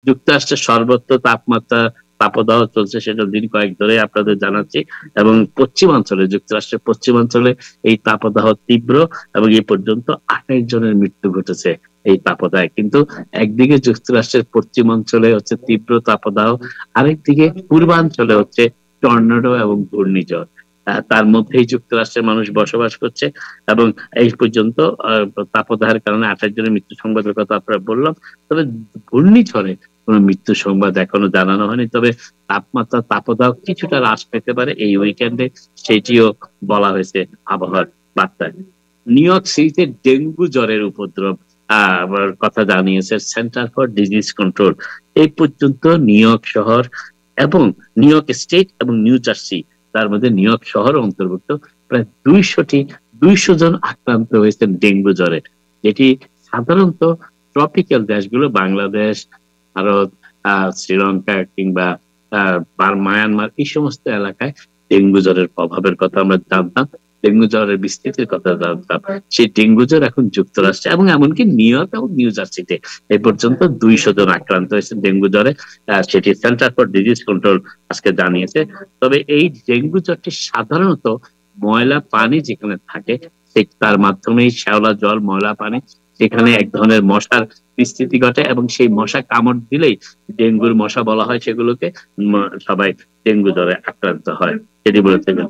যুক্তরাষ্ট্রের সর্বত্র তাপদাহ চলছে, সেটা দিন কয়েক ধরে আপনাদের জানাচ্ছি। এবং পশ্চিমাঞ্চলে, যুক্তরাষ্ট্রের পশ্চিমাঞ্চলে এই তাপদাহ তীব্র, এবং এই পর্যন্ত 28 জনের মৃত্যু ঘটেছে এই তাপদাহে। কিন্তু একদিকে যুক্তরাষ্ট্রের পশ্চিমাঞ্চলে হচ্ছে তীব্র তাপদাহ, আরেকদিকে পূর্বাঞ্চলে হচ্ছে টর্নেডো এবং ঘূর্ণিঝড়। তার মধ্যেই যুক্তরাষ্ট্রের মানুষ বসবাস করছে। এবং এই পর্যন্ত তাপদাহের কারণে 28 জনের মৃত্যু সংবাদের কথা আপনারা বললাম। তবে ঘূর্ণিঝড়ে কোনো মৃত্যু সংবাদ এখনো জানানো হয়নি। তবে তাপদাহ কিছুটা হ্রাস পেতে পারে এই উইকেন্ডে, সেটিও বলা হয়েছে আবহাওয়ার বার্তায়। নিউ ইয়র্ক সিটিতে ডেঙ্গু জ্বরের উপদ্রব কথা জানিয়েছে সেন্টার ফর ডিজিজ কন্ট্রোল। এই পর্যন্ত নিউ ইয়র্ক শহর এবং নিউ ইয়র্ক স্টেট এবং নিউ জার্সি, তার মধ্যে নিউ ইয়র্ক শহর অন্তর্ভুক্ত, প্রায় 200 জন আক্রান্ত হয়েছেন ডেঙ্গু জ্বরে, যেটি সাধারণত ট্রপিক্যাল দেশগুলো, বাংলাদেশ, ভারত, শ্রীলঙ্কা কিংবা মায়ানমার, এই সমস্ত এলাকায় ডেঙ্গু জ্বরের প্রভাবের কথা আমরা জানতাম, ডেঙ্গু জ্বরের বিস্তৃতির কথা জানতাম। সেই ডেঙ্গু জ্বর এখন যুক্তরাষ্ট্রে এবং এমনকি নিউ ইয়র্ক এবং নিউ জার্সিতে এ পর্যন্ত 200 জন আক্রান্ত হয়েছে ডেঙ্গু জ্বরে, সেটি সেন্টার ফর ডিজিজ কন্ট্রোল আজকে জানিয়েছে। তবে এই ডেঙ্গু জ্বরটি সাধারণত ময়লা পানি যেখানে থাকে, তার মাধ্যমেই, শ্যাওলা জল, ময়লা পানি, সেখানে এক ধরনের মশার বিস্তৃতি ঘটে, এবং সেই মশা কামড় দিলেই ডেঙ্গুর মশা বলা হয় সেগুলোকে, সবাই ডেঙ্গু জ্বরে আক্রান্ত হয়, সেটি বলেছিলেন।